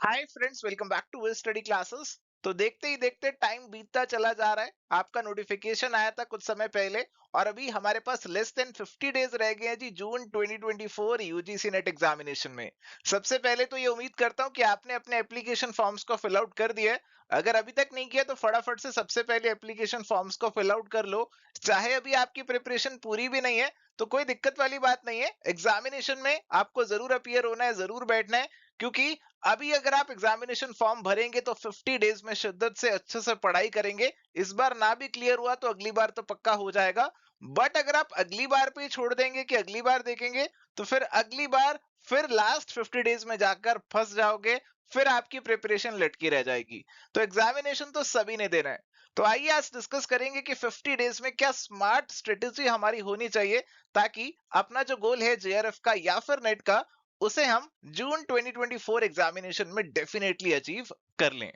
Hi friends, welcome back to will study classes. तो देखते ही देखते टाइम बीतता चला जा रहा है। आपका नोटिफिकेशन आया था कुछ समय पहले और अभी हमारे पास लेस देन 50 डेज रह गए हैं जी जून 2024 यूजीसी नेट एग्जामिनेशन में। सबसे पहले तो ये उम्मीद करता हूँ कि आपने अपने एप्लीकेशन फॉर्म्स को फिल आउट कर दिया है। अगर अभी तक नहीं किया तो फटाफट से सबसे पहले एप्लीकेशन फॉर्म्स को फिल आउट कर लो। चाहे अभी आपकी प्रिपरेशन पूरी भी नहीं है तो कोई दिक्कत वाली बात नहीं है। एग्जामिनेशन में आपको जरूर अपीयर होना है, जरूर बैठना है, क्योंकि अभी अगर आप एग्जामिनेशन फॉर्म भरेंगे तो 50 डेज में शिद्दत से अच्छे से पढ़ाई करेंगे। इस बार ना भी क्लियर हुआ तो अगली बार तो पक्का हो जाएगा। बट अगर आप अगली बार पे ही छोड़ देंगे कि अगली बार देखेंगे तो फिर अगली बार फिर लास्ट 50 डेज में जाकर फंस जाओगे। फिर आपकी प्रिपरेशन लटकी रह जाएगी। तो एग्जामिनेशन तो सभी ने देना है। तो आइए आज डिस्कस करेंगे कि 50 डेज में क्या स्मार्ट स्ट्रेटेजी हमारी होनी चाहिए ताकि अपना जो गोल है जेआरएफ का या फिर नेट का, उसे हम जून 2024 एग्जामिनेशन में डेफिनेटली अचीव कर लें।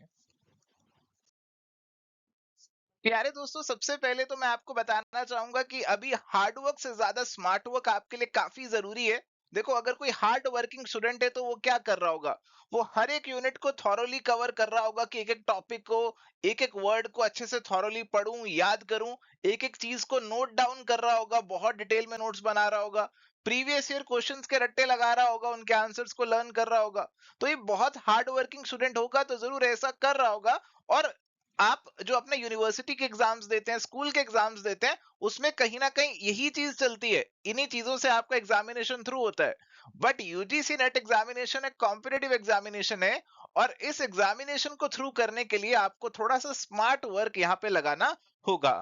प्यारे दोस्तों, सबसे पहले तो मैं आपको बताना चाहूंगा कि अभी हार्ड वर्क से ज्यादा स्मार्ट वर्क आपके लिए काफी जरूरी है। देखो, अगर कोई हार्ड वर्किंग स्टूडेंट है तो वो क्या कर रहा होगा, वो हर एक यूनिट को थॉरोली कवर कर रहा होगा कि एक एक टॉपिक को, एक एक वर्ड को अच्छे से थॉरोली पढूं, याद करूं, एक एक चीज को नोट डाउन कर रहा होगा, बहुत डिटेल में नोट्स बना रहा होगा, प्रीवियस ईयर क्वेश्चंस के रट्टे लगा रहा होगा, उनके आंसर्स को लर्न कर रहा होगा। तो ये बहुत हार्ड वर्किंग स्टूडेंट होगा तो जरूर ऐसा कर रहा होगा। और आप जो अपने यूनिवर्सिटी के एग्जाम्स देते हैं, स्कूल के एग्जाम्स देते हैं, उसमें कहीं ना कहीं यही चीज चलती है। इन्हीं चीजों से आपका एग्जामिनेशन थ्रू होता है। बट यूजीसी नेट एग्जामिनेशन एक कॉम्पिटेटिव एग्जामिनेशन है और इस एग्जामिनेशन को थ्रू करने के लिए आपको थोड़ा सा स्मार्ट वर्क यहाँ पे लगाना होगा।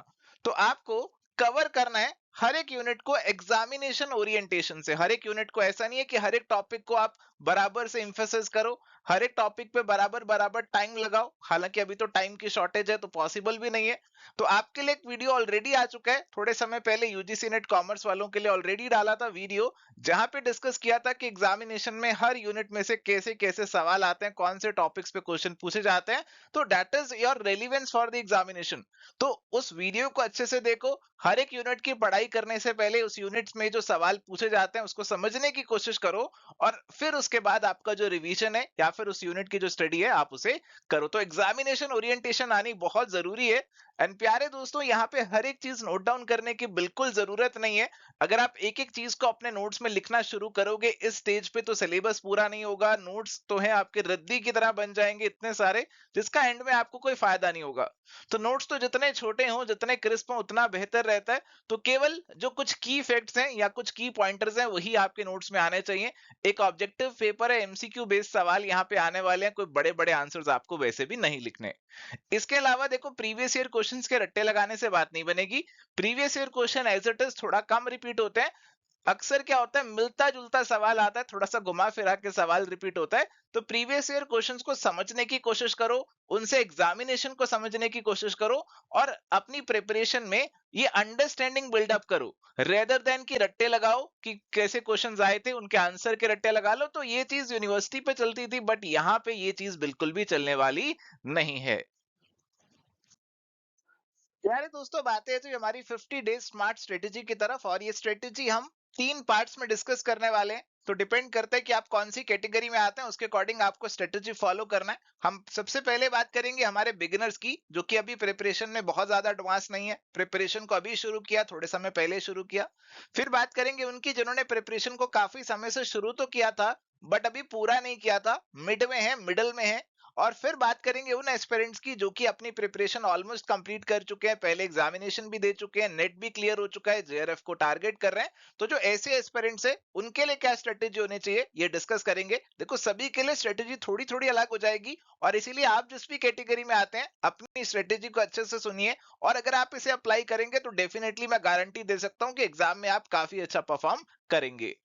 तो आपको कवर करना है हर एक यूनिट को एग्जामिनेशन ओरिएंटेशन से। हर एक यूनिट को, ऐसा नहीं है कि हर एक टॉपिक को आप बराबर से इंफेसिस करो, हर एक टॉपिक पे बराबर बराबर टाइम लगाओ। हालांकि अभी तो टाइम की शॉर्टेज है तो पॉसिबल भी नहीं है। तो आपके लिए एक वीडियो ऑलरेडी आ चुका है, थोड़े समय पहले यूजीसी नेट कॉमर्स वालों के लिए ऑलरेडी डाला था वीडियो, जहां पे डिस्कस किया था कि एग्जामिनेशन में हर यूनिट में से कैसे कैसे सवाल आते हैं, कौन से टॉपिक्स पे क्वेश्चन पूछे जाते हैं। तो that is your relevance for the examination. तो उस वीडियो को अच्छे से देखो। हर एक यूनिट की पढ़ाई करने से पहले उस यूनिट में जो सवाल पूछे जाते हैं उसको समझने की कोशिश करो। और फिर उसके बाद आपका जो रिवीजन है या फिर उस यूनिट की जो स्टडी है आप उसे करो। तो एग्जामिनेशन ओरिएंटेशन आनी बहुत जरूरी है। एंड प्यारे दोस्तों, यहाँ पे हर एक चीज नोट डाउन करने की बिल्कुल जरूरत नहीं है। अगर आप एक एक चीज को अपने नोट्स में लिखना शुरू करोगे इस स्टेज पे तो सिलेबस पूरा नहीं होगा। नोट्स तो है आपके रद्दी की तरह बन जाएंगे इतने सारे, जिसका एंड में आपको कोई फायदा नहीं होगा। तो नोट्स तो जितने छोटे हों, जितने क्रिस्प हों, उतना बेहतर रहता है। तो केवल जो कुछ की फैक्ट्स हैं या कुछ की पॉइंटर्स हैं वही आपके नोट्स में आने चाहिए। एक ऑब्जेक्टिव पेपर है, एमसीक्यू बेस्ड सवाल यहाँ पे आने वाले हैं, कोई बड़े बड़े आंसर्स आपको वैसे भी नहीं लिखने। इसके अलावा देखो, प्रीवियस ईयर क्वेश्चंस के रट्टे लगाने से बात नहीं बनेगी। Previous year question as it is थोड़ा कम रिपीट होते हैं। अक्सर क्या होता है, मिलता जुलता सवाल आता है, थोड़ा सा घुमा फिरा के सवाल रिपीट होता है। तो प्रीवियस ईयर क्वेश्चंस को समझने की कोशिश करो, उनसे एग्जामिनेशन को समझने की कोशिश करो और अपनी प्रिपरेशन में ये अंडरस्टैंडिंग बिल्डअप करो, रेदर देन कि रट्टे लगाओ कि कैसे क्वेश्चंस आए थे उनके आंसर के रट्टे लगा लो। तो ये चीज यूनिवर्सिटी पे चलती थी बट यहाँ पे ये चीज बिल्कुल भी चलने वाली नहीं है। यार दोस्तों, बात है तो हमारी 50 डेज स्मार्ट स्ट्रेटेजी की तरफ, और ये स्ट्रेटेजी हम तीन पार्ट्स में डिस्कस करने वाले हैं। तो डिपेंड करता है कि आप कौन सी कैटेगरी में आते हैं, उसके अकॉर्डिंग आपको स्ट्रेटेजी फॉलो करना है। हम सबसे पहले बात करेंगे हमारे बिगिनर्स की, जो कि अभी प्रिपरेशन में बहुत ज्यादा एडवांस नहीं है, प्रिपरेशन को अभी शुरू किया, थोड़े समय पहले शुरू किया। फिर बात करेंगे उनकी जिन्होंने प्रिपरेशन को काफी समय से शुरू तो किया था बट अभी पूरा नहीं किया था, मिड में है, मिडल में है। और फिर बात करेंगे उन एस्पिरेंट्स की जो कि अपनी प्रिपरेशन ऑलमोस्ट कंप्लीट कर चुके हैं, पहले एग्जामिनेशन भी दे चुके हैं, नेट भी क्लियर हो चुका है, जेआरएफ को टारगेट कर रहे हैं। तो जो ऐसे एस्पिरेंट्स है उनके लिए क्या स्ट्रेटेजी होनी चाहिए ये डिस्कस करेंगे। देखो, सभी के लिए स्ट्रेटेजी थोड़ी थोड़ी अलग हो जाएगी और इसीलिए आप जिस भी कैटेगरी में आते हैं अपनी स्ट्रेटेजी को अच्छे से सुनिए। और अगर आप इसे अप्लाई करेंगे तो डेफिनेटली मैं गारंटी दे सकता हूं कि एग्जाम में आप काफी अच्छा परफॉर्म करेंगे।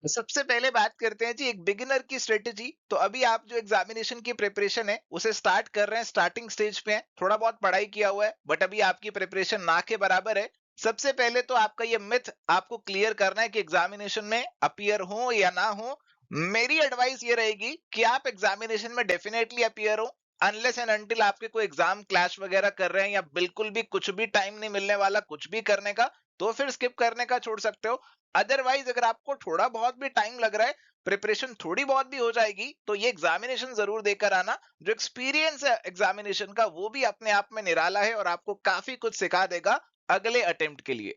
सबसे पहले बात करते हैं जी एक बिगिनर की स्ट्रेटेजी। तो अभी आप जो एग्जामिनेशन की प्रिपरेशन है उसे स्टार्ट कर रहे हैं, स्टार्टिंग स्टेज पे हैं, थोड़ा बहुत पढ़ाई किया हुआ है बट अभी आपकी प्रिपरेशन ना के बराबर है। सबसे पहले तो आपका ये मिथ आपको क्लियर करना है कि एग्जामिनेशन में अपीयर हो या ना हो। मेरी एडवाइस ये रहेगी कि आप एग्जामिनेशन में डेफिनेटली अपीयर हो, अनलेस एंड अनटिल आपके कोई एग्जाम क्लैश वगैरह कर रहे हैं या बिल्कुल भी कुछ भी टाइम नहीं मिलने वाला कुछ भी करने का, तो फिर स्किप करने का छोड़ सकते हो। अदरवाइज अगर आपको थोड़ा बहुत भी टाइम लग रहा है प्रिपरेशन थोड़ी बहुत भी हो जाएगी तो ये एग्जामिनेशन जरूर देकर आना। जो एक्सपीरियंस है एग्जामिनेशन का वो भी अपने आप में निराला है और आपको काफी कुछ सिखा देगा अगले अटेम्प्ट के लिए।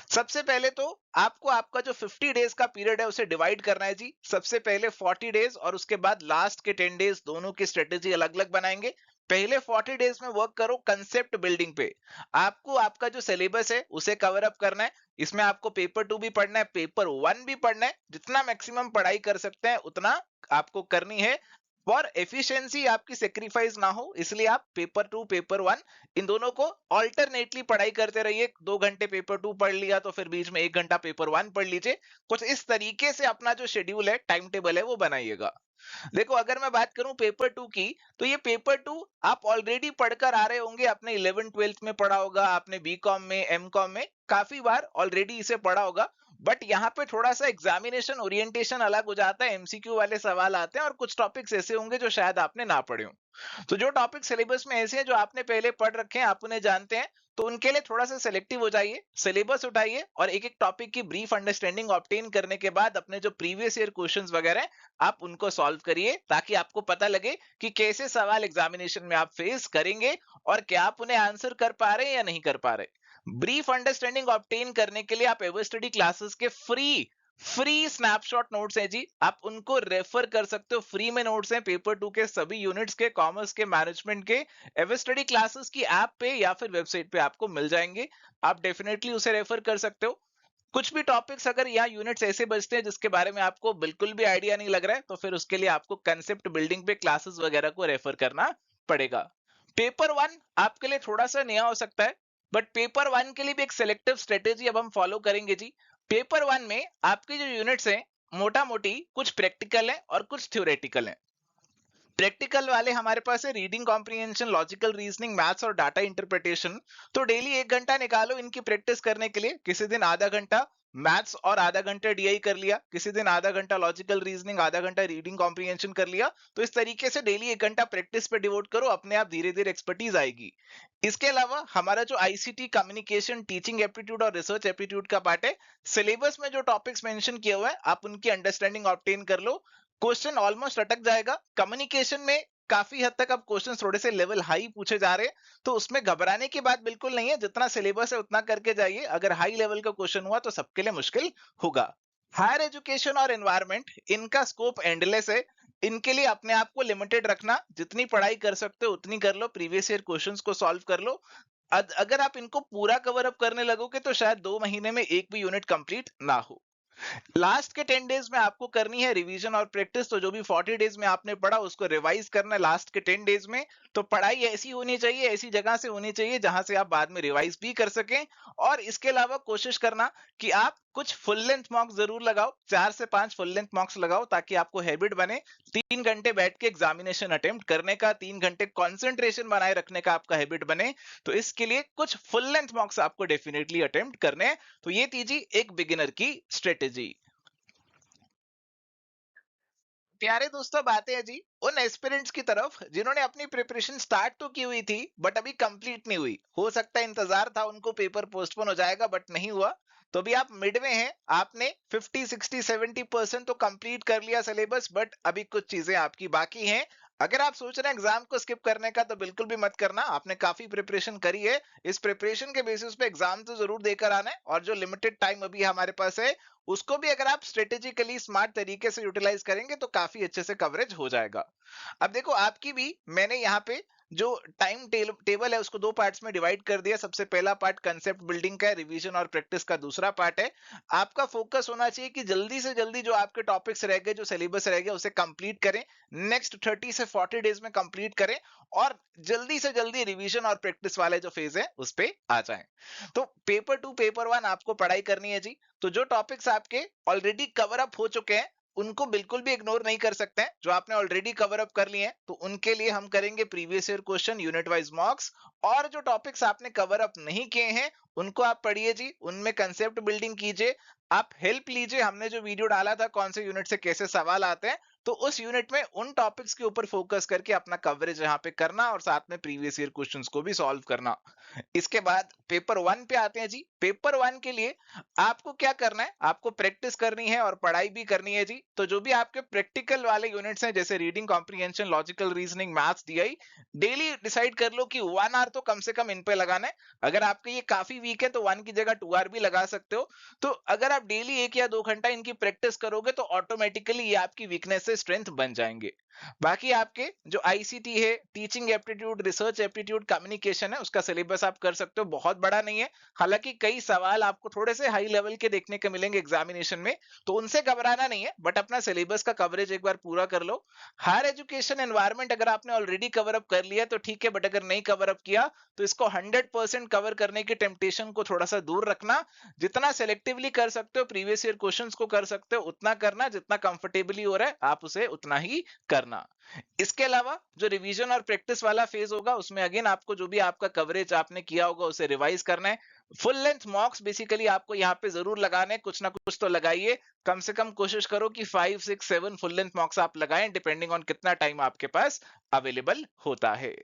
सबसे पहले तो आपको आपका जो 50 डेज का पीरियड है उसे डिवाइड करना है जी। सबसे पहले 40 डेज और उसके बाद लास्ट के 10 डेज, दोनों की स्ट्रेटेजी अलग अलग बनाएंगे। पहले 40 डेज में वर्क करो कंसेप्ट बिल्डिंग पे। आपको आपका जो सिलेबस है उसे कवर अप करना है। इसमें आपको पेपर 2 भी पढ़ना है, पेपर 1 भी पढ़ना है। जितना मैक्सिमम पढ़ाई कर सकते हैं उतना आपको करनी है। फॉर एफिशिएंसी आपकी सेक्रीफाइस ना हो इसलिए आप पेपर 2 पेपर 1 इन दोनों को ऑल्टरनेटली पढ़ाई करते रहिए। 2 घंटे पेपर 2 पढ़ लिया तो फिर बीच में 1 घंटा पेपर 1 पढ़ लीजिए। कुछ इस तरीके से अपना जो शेड्यूल है, टाइम टेबल है, वो बनाइएगा। देखो अगर मैं बात करूं पेपर 2 की, तो ये पेपर 2 आप ऑलरेडी पढ़कर आ रहे होंगे। आपने 11 12th में पढ़ा होगा, आपने बीकॉम में, एमकॉम में काफी बार ऑलरेडी इसे पढ़ा होगा। बट यहाँ पे थोड़ा सा एग्जामिनेशन ओरिएंटेशन अलग हो जाता है, एमसीक्यू वाले सवाल आते हैं और कुछ टॉपिक्स ऐसे होंगे जो शायद आपने ना पढ़े हो। तो जो टॉपिक सिलेबस में ऐसे हैं जो आपने पहले पढ़ रखे हैं, आप उन्हें जानते हैं, तो उनके लिए थोड़ा सा सिलेक्टिव हो जाइए, सिलेबस उठाइए और एक एक टॉपिक की ब्रीफ अंडरस्टैंडिंग ऑब्टेन करने के बाद अपने जो प्रीवियस ईयर क्वेश्चंस वगैरह हैं, आप उनको सॉल्व करिए ताकि आपको पता लगे कि कैसे सवाल एग्जामिनेशन में आप फेस करेंगे और क्या आप उन्हें आंसर कर पा रहे हैं या नहीं कर पा रहे। ब्रीफ अंडरस्टैंडिंग ऑब्टेन करने के लिए आप एवर स्टडी क्लासेस के फ्री स्नैपशॉट नोट्स हैं जी, आप उनको रेफर कर सकते हो। फ्री में नोट्स हैं पेपर 2 के सभी यूनिट्स के, कॉमर्स के, मैनेजमेंट के। एवर स्टडी क्लासेस की ऐप पे या फिर वेबसाइट पे आपको मिल जाएंगे, आप डेफिनेटली उसे रेफर कर सकते हो। कुछ भी टॉपिक्स अगर यहाँ यूनिट्स ऐसे बचते हैं जिसके बारे में आपको बिल्कुल भी आइडिया नहीं लग रहा है, तो फिर उसके लिए आपको कंसेप्ट बिल्डिंग पे क्लासेस वगैरह को रेफर करना पड़ेगा। पेपर 1 आपके लिए थोड़ा सा नया हो सकता है, बट पेपर 1 के लिए भी एक सिलेक्टिव स्ट्रेटेजी अब हम फॉलो करेंगे जी। पेपर 1 में आपके जो यूनिट्स हैं, मोटा मोटी कुछ प्रैक्टिकल है और कुछ थ्योरेटिकल है। प्रैक्टिकल वाले हमारे पास है reading comprehension, logical reasoning, maths और डाटा इंटरप्रिटेशन। तो डेली 1 घंटा निकालो इनकी प्रैक्टिस करने के लिए। किसी दिन आधा घंटा मैथ्स और आधा घंटा डीआई कर लिया, किसी दिन आधा घंटा लॉजिकल रीजनिंग, आधा घंटा रीडिंग कॉम्प्रिहेंशन कर लिया। तो इस तरीके से डेली 1 घंटा प्रैक्टिस पे डिवोट करो, अपने आप धीरे धीरे एक्सपर्टीज आएगी। इसके अलावा हमारा जो आईसीटी, कम्युनिकेशन, टीचिंग एप्टीट्यूड और रिसर्च एप्टीट्यूड का पार्ट है, सिलेबस में जो टॉपिक्स मेंशन किए हुए हैं आप उनकी अंडरस्टैंडिंग ऑब्टेन कर लो। क्वेश्चन ऑलमोस्ट अटक जाएगा। कम्युनिकेशन में काफी हद तक अब क्वेश्चन थोड़े से लेवल हाई पूछे जा रहे हैं, तो उसमें घबराने की बात बिल्कुल नहीं है। जितना सिलेबस है उतना करके जाइए, अगर हाई लेवल का क्वेश्चन हुआ तो सबके लिए मुश्किल होगा। हायर एजुकेशन और एनवायरमेंट, इनका स्कोप एंडलेस है। इनके लिए अपने आप को लिमिटेड रखना, जितनी पढ़ाई कर सकते हो उतनी कर लो, प्रीवियस ईयर क्वेश्चंस को सॉल्व कर लो। अगर आप इनको पूरा कवर अप करने लगोगे तो शायद 2 महीने में एक भी यूनिट कंप्लीट ना हो। लास्ट के 10 डेज में आपको करनी है रिवीजन और प्रैक्टिस। तो जो भी 40 डेज में आपने पढ़ा उसको रिवाइज करना है लास्ट के 10 डेज में। तो पढ़ाई ऐसी होनी चाहिए, ऐसी जगह से होनी चाहिए जहां से आप बाद में रिवाइज भी कर सकें। और इसके अलावा कोशिश करना कि आप कुछ फुल लेंथ मॉक्स जरूर लगाओ, 4 से 5 फुल लेंथ मॉक्स लगाओ ताकि आपको हैबिट बने 3 घंटे बैठ के एग्जामिनेशन अटेम्प्ट करने का, 3 घंटे कॉन्सेंट्रेशन बनाए रखने का आपका हैबिट बने। तो इसके लिए कुछ फुल लेंथ मॉक्स आपको डेफिनेटली अटेम्प्ट करने हैं। तो ये थी जी एक बिगिनर की स्ट्रेटेजी। प्यारे दोस्तों, बातें हैं जी उन एस्पिरेंट्स की तरफ जिन्होंने अपनी प्रिपरेशन स्टार्ट तो की हुई थी बट अभी कंप्लीट नहीं हुई। हो सकता है इंतजार था उनको पेपर पोस्टपोन हो जाएगा बट नहीं हुआ। तो अभी आप मिड में हैं, आपने 50 60 70% तो कंप्लीट कर लिया सिलेबस, बट अभी कुछ चीजें आपकी बाकी हैं। अगर आप सोच रहे हैं एग्जाम को स्किप करने का तो बिल्कुल भी मत करना, आपने काफी प्रिपरेशन करी है। इस प्रिपरेशन के बेसिस पे एग्जाम तो जरूर देकर आना है, और जो लिमिटेड टाइम अभी हमारे पास है उसको भी अगर आप स्ट्रेटेजिकली स्मार्ट तरीके से यूटिलाइज करेंगे तो काफी अच्छे से कवरेज हो जाएगा। अब देखो आपकी भी मैंने यहाँ पे जो टाइम टेबल है उसको 2 पार्ट्स में डिवाइड कर दिया। सबसे पहला पार्ट कंसेप्ट बिल्डिंग का है, रिवीजन और प्रैक्टिस का दूसरा पार्ट है। आपका फोकस होना चाहिए कि जल्दी से जल्दी जो आपके टॉपिक्स रह गए, जो सिलेबस रह गया उसे कंप्लीट करें, नेक्स्ट 30 से 40 डेज में कंप्लीट करें, और जल्दी से जल्दी रिवीजन और प्रैक्टिस वाले जो फेज है उस पे आ जाएं। तो पेपर 2 पेपर 1 आपको पढ़ाई करनी है जी। तो जो टॉपिक्स आपके ऑलरेडी कवर अप हो चुके हैं उनको बिल्कुल भी इग्नोर नहीं कर सकते हैं। जो आपने ऑलरेडी कवर अप कर लिए हैं तो उनके लिए हम करेंगे previous year question, unit wise मॉक्स। और जो टॉपिक्स आपने कवर अप नहीं किए हैं उनको आप पढ़िए जी, उनमें कंसेप्ट बिल्डिंग कीजिए, आप हेल्प लीजिए। हमने जो वीडियो डाला था कौन से यूनिट से कैसे सवाल आते हैं, तो उस यूनिट में उन टॉपिक्स के ऊपर फोकस करके अपना कवरेज यहाँ पे करना और साथ में प्रीवियस ईयर क्वेश्चंस को भी सॉल्व करना। इसके बाद पेपर वन पे आते हैं जी। पेपर वन के लिए आपको क्या करना है, आपको प्रैक्टिस करनी है और पढ़ाई भी करनी है जी। तो जो भी आपके प्रैक्टिकल वाले यूनिट्स हैं जैसे reading comprehension, logical reasoning, maths, DI, daily decide कर लो कि 1 आवर तो कम से कम इन पे लगाना है। अगर आपके ये काफी वीक है तो 1 की जगह 2 आवर भी लगा सकते हो। तो अगर आप डेली 1 या 2 घंटा इनकी प्रैक्टिस करोगे तो ऑटोमेटिकली ये आपकी वीकनेस से स्ट्रेंथ बन जाएंगे। बाकी आपके जो आईसीटी है, teaching aptitude, research aptitude, communication है, उसका सिलेबस आप कर सकते हो, बहुत बड़ा नहीं है। हालांकि कई सवाल आपको थोड़े से हाई लेवल के देखने को मिलेंगे एग्जामिनेशन में, तो उनसे घबराना नहीं है, बट अपना सिलेबस का कवरेज एक बार पूरा कर लो। हायर एजुकेशन एनवायरनमेंट अगर आपने ऑलरेडी कवर अप कर लिया तो ठीक है, बट अगर नहीं कवर अप किया तो इसको 100% कवर करने की टेम्पटेशन को थोड़ा सा दूर रखना। जितना सेलेक्टिवली कर सकते हो, प्रीवियस ईयर क्वेश्चंस को कर सकते हो उतना करना, जितना कंफर्टेबली हो रहा है आप उसे उतना ही करना। इसके अलावा जो रिवीजन और प्रैक्टिस वाला फेज होगा उसमें अगेन आपको जो भी आपका कवरेज आपने किया होगा उसे रिवाइज करना है। फुल लेंथ मॉक्स बेसिकली आपको यहाँ पे जरूर लगाने, कुछ ना कुछ तो लगाइए। कम से कम कोशिश करो कि 5 6 7 फुल लेंथ मॉक्स आप लगाएं, डिपेंडिंग ऑन कितना टाइम आपके पास अवेलेबल होता है।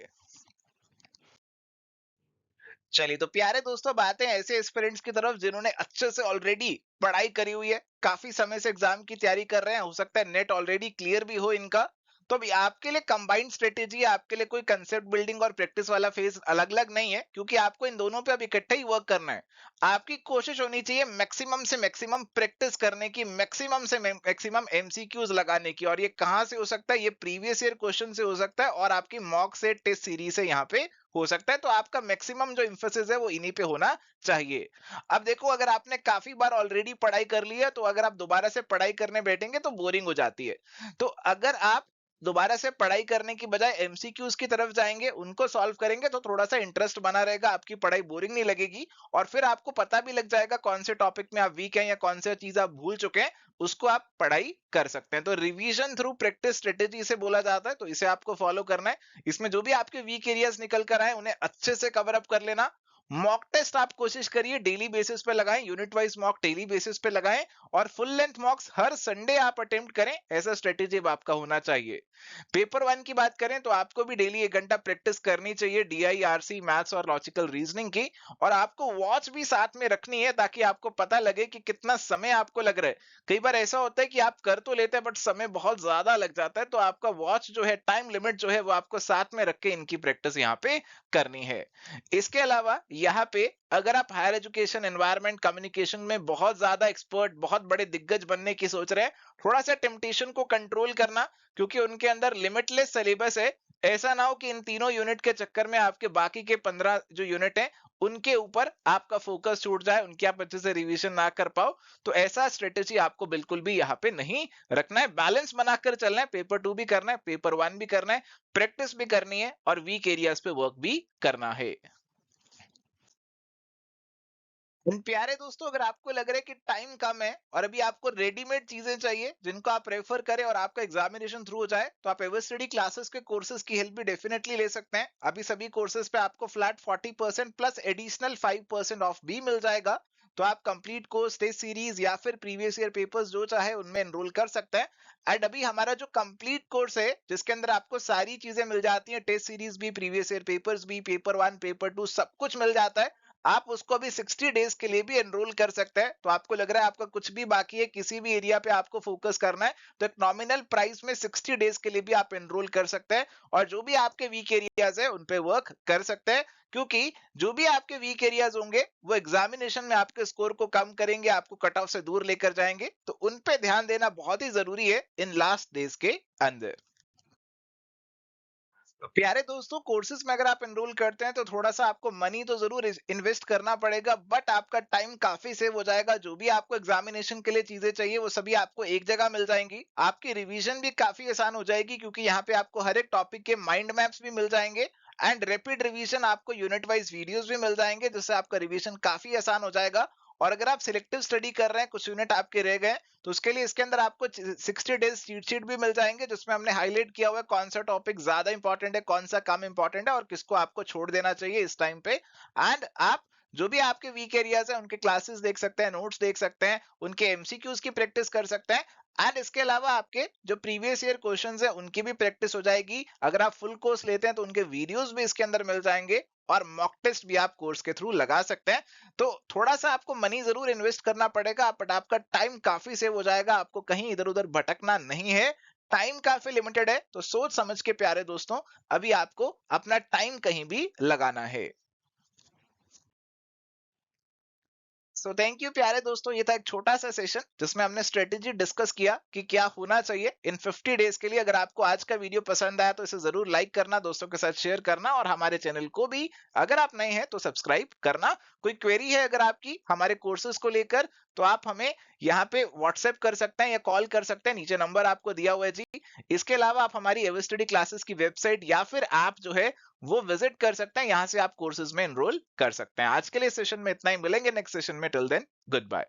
चलिए तो प्यारे दोस्तों, बातें ऐसे एस्पिरेंट्स की तरफ जिन्होंने अच्छे से ऑलरेडी पढ़ाई करी हुई है, काफी समय से एग्जाम की तैयारी कर रहे हैं, हो सकता है नेट ऑलरेडी क्लियर भी हो इनका। तो अभी आपके लिए कंबाइंड स्ट्रेटेजी है, आपके लिए कोई कंसेप्ट बिल्डिंग और प्रैक्टिस वाला फेज अलग अलग नहीं है, क्योंकि आपको इन दोनों पे अब इकट्ठे ही वर्क करना है। आपकी कोशिश होनी चाहिए मैक्सिमम से मैक्सिमम प्रैक्टिस करने की, मैक्सिमम से मैक्सिमम एमसीक्यूज लगाने की। और ये कहाँ से हो सकता है, ये प्रीवियस ईयर क्वेश्चन से हो सकता है और आपकी मॉक से टेस्ट सीरीज से यहाँ पे हो सकता है। तो आपका मैक्सिमम जो इंफोसिस है वो इन्हीं पे होना चाहिए। अब देखो, अगर आपने काफी बार ऑलरेडी पढ़ाई कर ली है तो अगर आप दोबारा से पढ़ाई करने बैठेंगे तो बोरिंग हो जाती है। तो अगर आप दोबारा से पढ़ाई करने की बजाय एमसीक्यूज की तरफ जाएंगे, उनको सॉल्व करेंगे, तो थोड़ा सा इंटरेस्ट बना रहेगा, आपकी पढ़ाई बोरिंग नहीं लगेगी। और फिर आपको पता भी लग जाएगा कौन से टॉपिक में आप वीक हैं या कौन से चीज आप भूल चुके हैं, उसको आप पढ़ाई कर सकते हैं। तो रिवीजन थ्रू प्रैक्टिस स्ट्रेटेजी इसे बोला जाता है, तो इसे आपको फॉलो करना है। इसमें जो भी आपके वीक एरियाज निकल कर आए उन्हें अच्छे से कवर अप कर लेना। मॉक टेस्ट आप कोशिश करिए डेली बेसिस पे लगाएं, unit wise mock daily basis पे लगाएं। और फुल लेंथ मॉक्स हर संडे आप अटेम्प्ट करें, ऐसा स्ट्रेटेजी आपका होना चाहिए। पेपर वन की बात करें तो आपको भी डेली 1 घंटा प्रैक्टिस करनी चाहिए, डीआई, आरसी, मैथ्स और लॉजिकल रीजनिंग की। और आपको वॉच भी साथ में रखनी है ताकि आपको पता लगे कि कितना समय आपको लग रहा है। कई बार ऐसा होता है कि आप कर तो लेते हैं बट समय बहुत ज्यादा लग जाता है, तो आपका वॉच जो है, टाइम लिमिट जो है, वो आपको साथ में रख के इनकी प्रैक्टिस यहाँ पे करनी है। इसके अलावा यहाँ पे अगर आप हायर एजुकेशन एनवायरनमेंट कम्युनिकेशन में बहुत ज्यादा एक्सपर्ट, बहुत बड़े दिग्गज बनने की सोच रहे हैं, थोड़ा सा टेम्पटेशन को कंट्रोल करना, क्योंकि उनके अंदर लिमिटलेस सिलेबस है। ऐसा ना हो कि इन तीनों यूनिट के चक्कर में आपके बाकी के 15 जो यूनिट हैं उनके ऊपर आपका फोकस छूट जाए, उनकी आप अच्छे से रिवीजन ना कर पाओ। तो ऐसा स्ट्रेटेजी आपको बिल्कुल भी यहाँ पे नहीं रखना है। बैलेंस बनाकर चलना है, पेपर टू भी करना है, पेपर वन भी करना है, प्रैक्टिस भी करनी है और वीक एरियाज पे वर्क भी करना है। प्यारे दोस्तों, अगर आपको लग रहा है कि टाइम कम है और अभी आपको रेडीमेड चीजें चाहिए जिनको आप रेफर करें और आपका एग्जामिनेशन थ्रू हो जाए, तो आप एवर स्टडी क्लासेस के कोर्सेज की हेल्प भी डेफिनेटली ले सकते हैं। अभी सभी कोर्सेज पे आपको फ्लैट 40% प्लस एडिशनल 5% ऑफ भी मिल जाएगा। तो आप कंप्लीट कोर्स, टेस्ट सीरीज या फिर प्रीवियस ईयर पेपर्स जो चाहे उनमें एनरोल कर सकते हैं। एंड अभी हमारा जो कंप्लीट कोर्स है जिसके अंदर आपको सारी चीजें मिल जाती हैं, टेस्ट सीरीज भी, प्रीवियस ईयर पेपर्स भी, पेपर वन, पेपर टू, सब कुछ मिल जाता है। आप उसको भी 60 डेज के लिए भी एनरोल कर सकते हैं। तो आपको लग रहा है आपका कुछ भी बाकी है, किसी भी एरिया पे आपको फोकस करना है, तो एक नॉमिनल प्राइस में 60 डेज के लिए भी आप एनरोल कर सकते हैं। और जो भी आपके वीक एरियाज है उन पे वर्क कर सकते हैं, क्योंकि जो भी आपके वीक एरियाज होंगे वो एग्जामिनेशन में आपके स्कोर को कम करेंगे, आपको कट ऑफ से दूर लेकर जाएंगे। तो उन पे ध्यान देना बहुत ही जरूरी है इन लास्ट डेज के अंदर। प्यारे दोस्तों, कोर्सेज में अगर आप एनरोल करते हैं तो थोड़ा सा आपको मनी तो जरूर इन्वेस्ट करना पड़ेगा, बट आपका टाइम काफी सेव हो जाएगा। जो भी आपको एग्जामिनेशन के लिए चीजें चाहिए वो सभी आपको एक जगह मिल जाएंगी। आपकी रिवीजन भी काफी आसान हो जाएगी, क्योंकि यहाँ पे आपको हर एक टॉपिक के माइंड मैप्स भी मिल जाएंगे। एंड रैपिड रिवीजन, आपको यूनिट वाइज वीडियोस भी मिल जाएंगे, जिससे आपका रिवीजन काफी आसान हो जाएगा। और अगर आप सिलेक्टिव स्टडी कर रहे हैं, कुछ यूनिट आपके रह गए, तो उसके लिए इसके अंदर आपको 60 डेज चीट शीट भी मिल जाएंगे, जिसमें हमने हाईलाइट किया हुआ है कौन सा टॉपिक ज्यादा इंपॉर्टेंट है, कौन सा कम इंपॉर्टेंट है और किसको आपको छोड़ देना चाहिए इस टाइम पे। एंड आप जो भी आपके वीक एरियाज है उनके क्लासेस देख सकते हैं, नोट्स देख सकते हैं, उनके एमसीक्यूज की प्रैक्टिस कर सकते हैं। एंड इसके अलावा आपके जो प्रीवियस ईयर क्वेश्चंस है उनकी भी प्रैक्टिस हो जाएगी। अगर आप फुल कोर्स लेते हैं तो उनके वीडियोस भी इसके अंदर मिल जाएंगे, और मॉक टेस्ट भी आप कोर्स के थ्रू लगा सकते हैं। तो थोड़ा सा आपको मनी जरूर इन्वेस्ट करना पड़ेगा, बट आपका टाइम काफी सेव हो जाएगा, आपको कहीं इधर उधर भटकना नहीं है। टाइम काफी लिमिटेड है, तो सोच समझ के प्यारे दोस्तों अभी आपको अपना टाइम कहीं भी लगाना है। सो थैंक यू प्यारे दोस्तों, ये था एक छोटा सा सेशन जिसमें हमने स्ट्रेटेजी डिस्कस किया कि क्या होना चाहिए इन 50 डेज के लिए। अगर आपको आज का वीडियो पसंद आया तो इसे जरूर लाइक करना, दोस्तों के साथ शेयर करना, और हमारे चैनल को भी अगर आप नए हैं तो सब्सक्राइब करना। कोई क्वेरी है अगर आपकी हमारे कोर्सेज को लेकर, तो आप हमें यहाँ पे व्हाट्सएप कर सकते हैं या कॉल कर सकते हैं, नीचे नंबर आपको दिया हुआ है जी। इसके अलावा आप हमारी एवस्टडी क्लासेस की वेबसाइट या फिर ऐप जो है वो विजिट कर सकते हैं, यहां से आप कोर्सेज में एनरोल कर सकते हैं। आज के लिए सेशन में इतना ही, मिलेंगे नेक्स्ट सेशन में। Till then good bye.